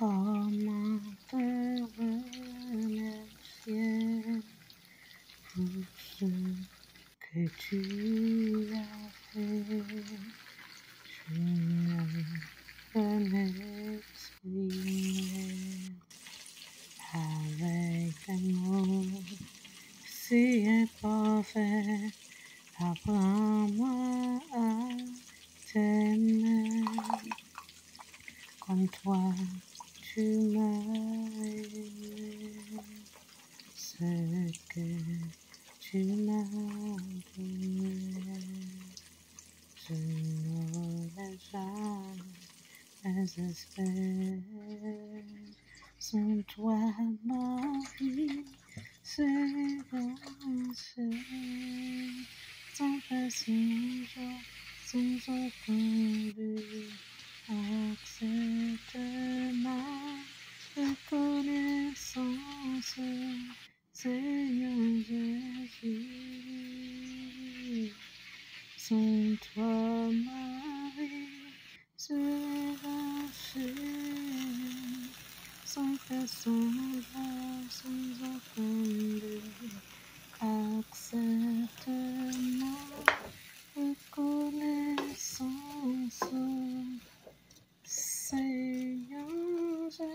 Comment te remercier pour ce que tu as fait? Je ne peux m'exprimer avec un mot si imparfait. Apprends-moi à t'aimer comme toi tu m'as aimé. Ce que tu m'as donné, je n'aurais jamais espéré. Sans toi, ma vie s'est sans personne, sans aucun but. Accepte ma reconnaissance, Seigneur Jésus. Sans toi, ma vie serait gâchée. Sans personne, sans aucun but. Accepte ma reconnaissance, Seigneur Jésus.